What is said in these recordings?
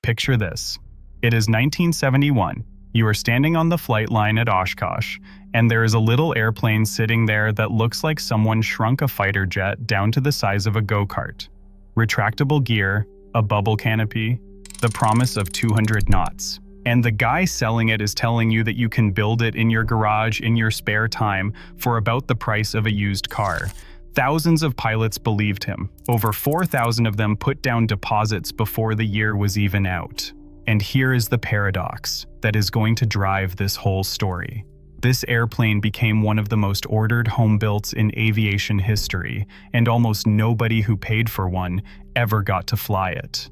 Picture this. It is 1971. You are standing on the flight line at Oshkosh, and there is a little airplane sitting there that looks like someone shrunk a fighter jet down to the size of a go-kart. Retractable gear, a bubble canopy, the promise of 200 knots. And the guy selling it is telling you that you can build it in your garage in your spare time for about the price of a used car. Thousands of pilots believed him. Over 4,000 of them put down deposits before the year was even out. And here is the paradox that is going to drive this whole story. This airplane became one of the most ordered home-builts in aviation history, and almost nobody who paid for one ever got to fly it.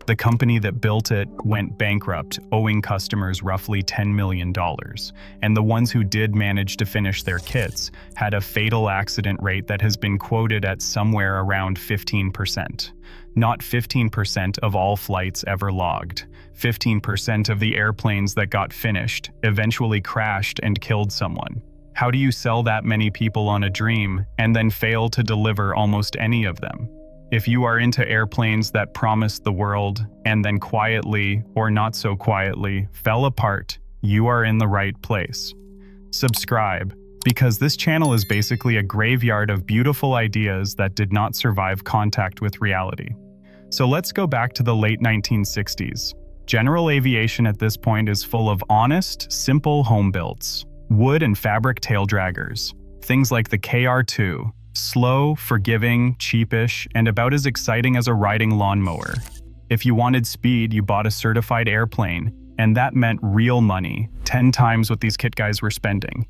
The company that built it went bankrupt, owing customers roughly $10 million, and the ones who did manage to finish their kits had a fatal accident rate that has been quoted at somewhere around 15%. Not 15% of all flights ever logged. 15% of the airplanes that got finished eventually crashed and killed someone. How do you sell that many people on a dream and then fail to deliver almost any of them? If you are into airplanes that promised the world and then quietly, or not so quietly, fell apart, you are in the right place. Subscribe, because this channel is basically a graveyard of beautiful ideas that did not survive contact with reality. So let's go back to the late 1960s. General aviation at this point is full of honest, simple home builds. Wood and fabric tail draggers. Things like the KR2. Slow, forgiving, cheapish, and about as exciting as a riding lawnmower. If you wanted speed, you bought a certified airplane, and that meant real money, 10 times what these kit guys were spending.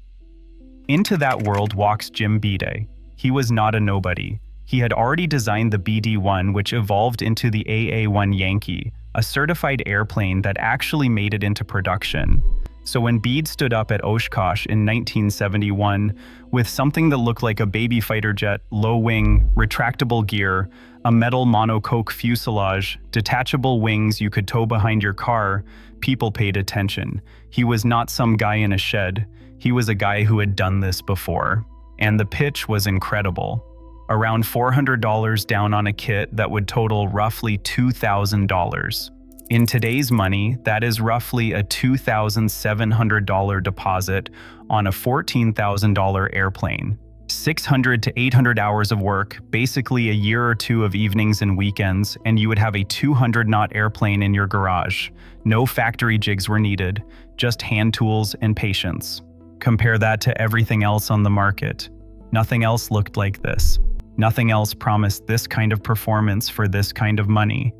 Into that world walks Jim Bede. He was not a nobody. He had already designed the BD-1, which evolved into the AA-1 Yankee, a certified airplane that actually made it into production. So when Bede stood up at Oshkosh in 1971 with something that looked like a baby fighter jet, low wing, retractable gear, a metal monocoque fuselage, detachable wings you could tow behind your car, people paid attention. He was not some guy in a shed. He was a guy who had done this before. And the pitch was incredible. Around $400 down on a kit that would total roughly $2,000. In today's money, that is roughly a $2,700 deposit on a $14,000 airplane. 600 to 800 hours of work, basically a year or two of evenings and weekends, and you would have a 200-knot airplane in your garage. No factory jigs were needed, just hand tools and patience. Compare that to everything else on the market. Nothing else looked like this. Nothing else promised this kind of performance for this kind of money.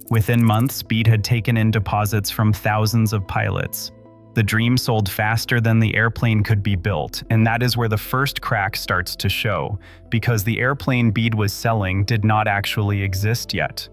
Within months, Bede had taken in deposits from thousands of pilots. The dream sold faster than the airplane could be built, and that is where the first crack starts to show, because the airplane Bede was selling did not actually exist yet.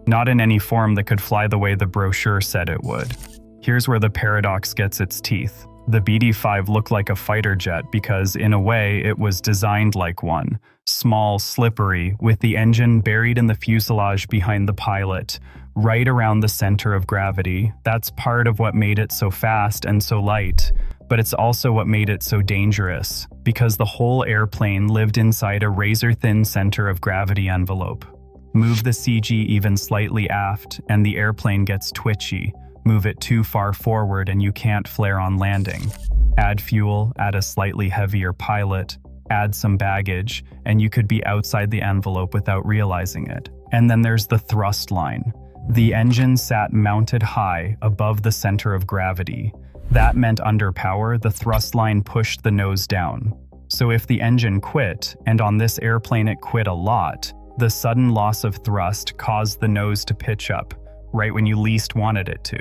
Not in any form that could fly the way the brochure said it would. Here's where the paradox gets its teeth. The BD-5 looked like a fighter jet because, in a way, it was designed like one. Small, slippery, with the engine buried in the fuselage behind the pilot, right around the center of gravity. That's part of what made it so fast and so light, but it's also what made it so dangerous, because the whole airplane lived inside a razor-thin center of gravity envelope. Move the CG even slightly aft, and the airplane gets twitchy. Move it too far forward and you can't flare on landing. Add fuel, add a slightly heavier pilot, add some baggage, and you could be outside the envelope without realizing it. And then there's the thrust line. The engine sat mounted high above the center of gravity. That meant under power, the thrust line pushed the nose down. So if the engine quit, and on this airplane it quit a lot, the sudden loss of thrust caused the nose to pitch up, right when you least wanted it to.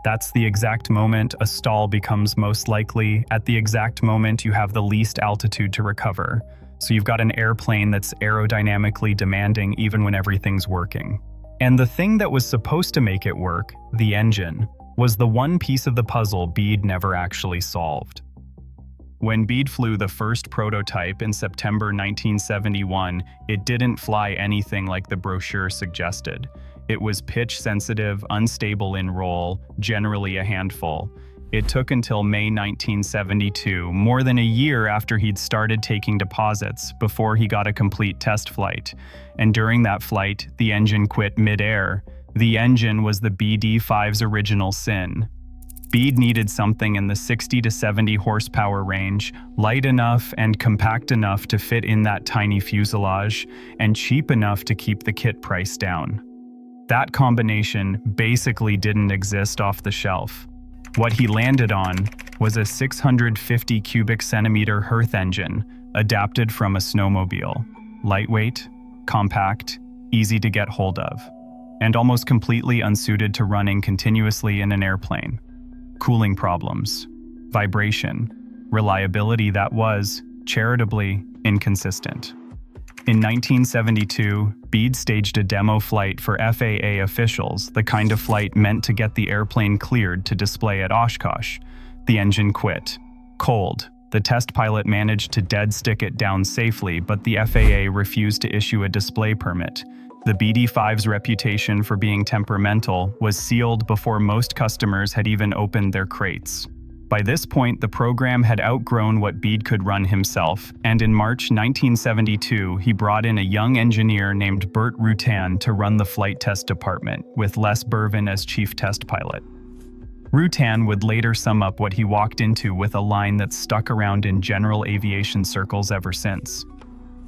That's the exact moment a stall becomes most likely, at the exact moment you have the least altitude to recover. So you've got an airplane that's aerodynamically demanding even when everything's working. And the thing that was supposed to make it work, the engine, was the one piece of the puzzle Bede never actually solved. When Bede flew the first prototype in September 1971, it didn't fly anything like the brochure suggested. It was pitch-sensitive, unstable in roll, generally a handful. It took until May 1972, more than a year after he'd started taking deposits, before he got a complete test flight. And during that flight, the engine quit mid-air. The engine was the BD-5's original sin. Bede needed something in the 60 to 70 horsepower range, light enough and compact enough to fit in that tiny fuselage, and cheap enough to keep the kit price down. That combination basically didn't exist off the shelf. What he landed on was a 650 cubic centimeter Hearth engine, adapted from a snowmobile. Lightweight, compact, easy to get hold of, and almost completely unsuited to running continuously in an airplane. Cooling problems, vibration, reliability that was, charitably, inconsistent. In 1972, Bede staged a demo flight for FAA officials, the kind of flight meant to get the airplane cleared to display at Oshkosh. The engine quit. Cold. The test pilot managed to dead stick it down safely, but the FAA refused to issue a display permit. The BD-5's reputation for being temperamental was sealed before most customers had even opened their crates. By this point, the program had outgrown what Bede could run himself, and in March 1972, he brought in a young engineer named Bert Rutan to run the flight test department, with Les Bervin as chief test pilot. Rutan would later sum up what he walked into with a line that's stuck around in general aviation circles ever since.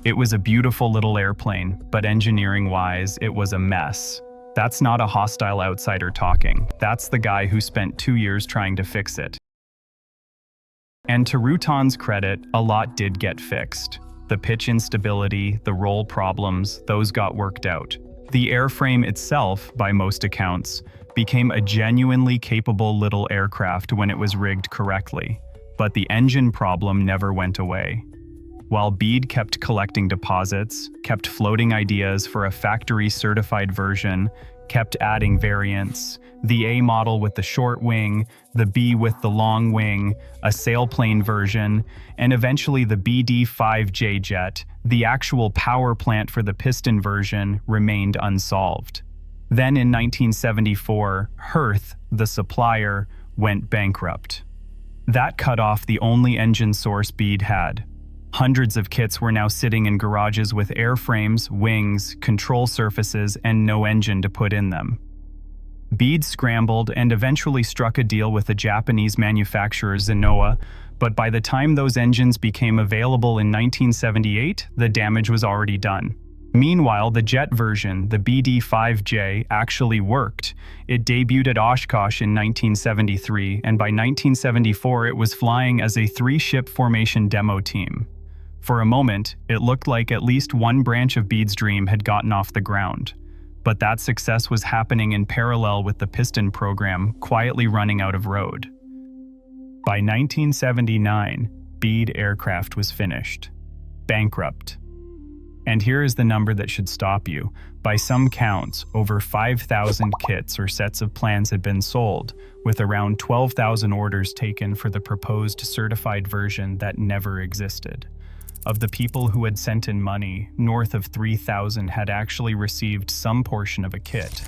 It was a beautiful little airplane, but engineering-wise, it was a mess. That's not a hostile outsider talking. That's the guy who spent 2 years trying to fix it. And to Rutan's credit, a lot did get fixed. The pitch instability, the roll problems, those got worked out. The airframe itself, by most accounts, became a genuinely capable little aircraft when it was rigged correctly. But the engine problem never went away. While Bede kept collecting deposits, kept floating ideas for a factory-certified version, kept adding variants, the A model with the short wing, the B with the long wing, a sailplane version, and eventually the BD-5J jet, the actual power plant for the piston version remained unsolved. Then in 1974, Hearth, the supplier, went bankrupt. That cut off the only engine source Bede had. Hundreds of kits were now sitting in garages with airframes, wings, control surfaces, and no engine to put in them. Bede scrambled and eventually struck a deal with the Japanese manufacturer Zenoa, but by the time those engines became available in 1978, the damage was already done. Meanwhile, the jet version, the BD-5J, actually worked. It debuted at Oshkosh in 1973, and by 1974 it was flying as a 3-ship formation demo team. For a moment, it looked like at least one branch of Bede's dream had gotten off the ground. But that success was happening in parallel with the piston program quietly running out of road. By 1979, Bede aircraft was finished. Bankrupt. And here is the number that should stop you. By some counts, over 5,000 kits or sets of plans had been sold, with around 12,000 orders taken for the proposed certified version that never existed. Of the people who had sent in money, north of 3,000 had actually received some portion of a kit.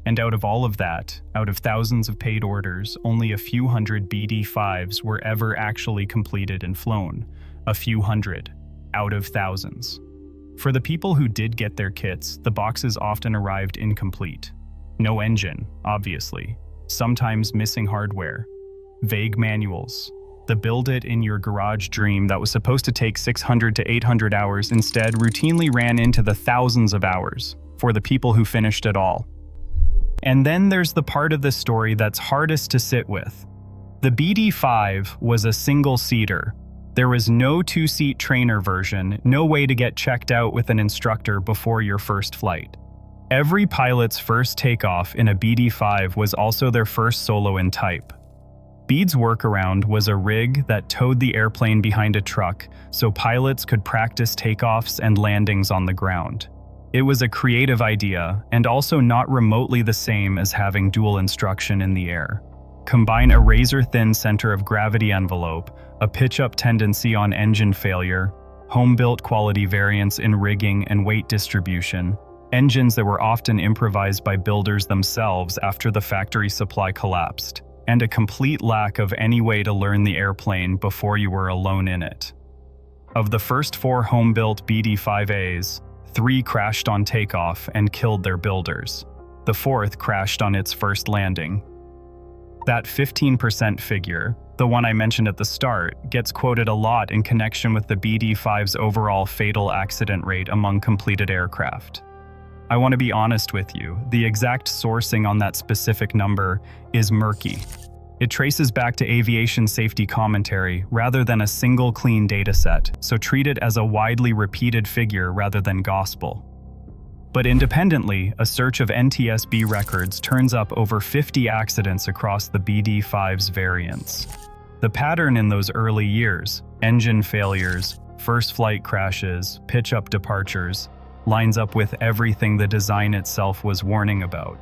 And out of all of that, out of thousands of paid orders, only a few hundred BD-5s were ever actually completed and flown. A few hundred, out of thousands. For the people who did get their kits, the boxes often arrived incomplete. No engine, obviously. Sometimes missing hardware. Vague manuals. The build-it-in-your-garage dream that was supposed to take 600 to 800 hours instead routinely ran into the thousands of hours for the people who finished it all. And then there's the part of the story that's hardest to sit with. The BD-5 was a single-seater. There was no 2-seat trainer version, no way to get checked out with an instructor before your first flight. Every pilot's first takeoff in a BD-5 was also their first solo in type. Bede's workaround was a rig that towed the airplane behind a truck so pilots could practice takeoffs and landings on the ground. It was a creative idea and also not remotely the same as having dual instruction in the air. Combine a razor-thin center of gravity envelope, a pitch-up tendency on engine failure, home-built quality variance in rigging and weight distribution, engines that were often improvised by builders themselves after the factory supply collapsed, and a complete lack of any way to learn the airplane before you were alone in it. Of the first 4 home-built BD-5As, 3 crashed on takeoff and killed their builders. The fourth crashed on its first landing. That 15% figure, the one I mentioned at the start, gets quoted a lot in connection with the BD-5's overall fatal accident rate among completed aircraft. I want to be honest with you, the exact sourcing on that specific number is murky. It traces back to aviation safety commentary rather than a single clean dataset, so treat it as a widely repeated figure rather than gospel. But independently, a search of NTSB records turns up over 50 accidents across the BD-5's variants. The pattern in those early years, engine failures, first flight crashes, pitch-up departures, lines up with everything the design itself was warning about.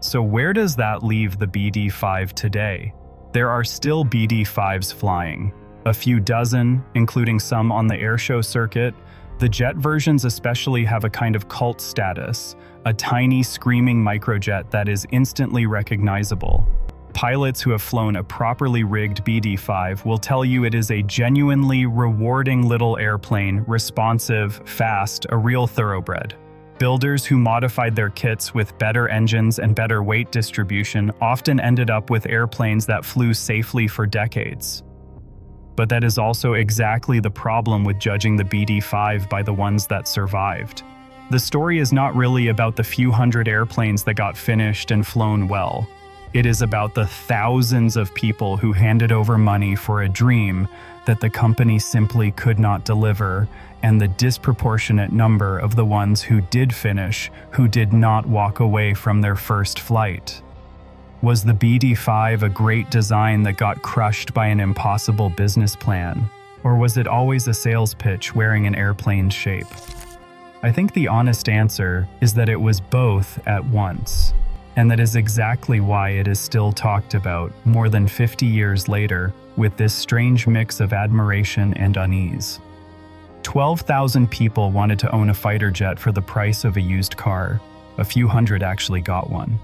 So where does that leave the BD-5 today? There are still BD-5s flying, a few dozen, including some on the airshow circuit. The jet versions especially have a kind of cult status, a tiny screaming microjet that is instantly recognizable. Pilots who have flown a properly rigged BD-5 will tell you it is a genuinely rewarding little airplane, responsive, fast, a real thoroughbred. Builders who modified their kits with better engines and better weight distribution often ended up with airplanes that flew safely for decades. But that is also exactly the problem with judging the BD-5 by the ones that survived. The story is not really about the few hundred airplanes that got finished and flown well. It is about the thousands of people who handed over money for a dream that the company simply could not deliver, and the disproportionate number of the ones who did finish, who did not walk away from their first flight. Was the BD-5 a great design that got crushed by an impossible business plan? Or was it always a sales pitch wearing an airplane's shape? I think the honest answer is that it was both at once. And that is exactly why it is still talked about more than 50 years later with this strange mix of admiration and unease. 12,000 people wanted to own a fighter jet for the price of a used car. A few hundred actually got one.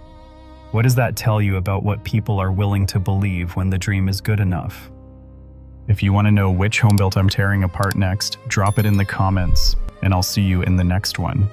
What does that tell you about what people are willing to believe when the dream is good enough? If you want to know which homebuilt I'm tearing apart next, drop it in the comments, and I'll see you in the next one.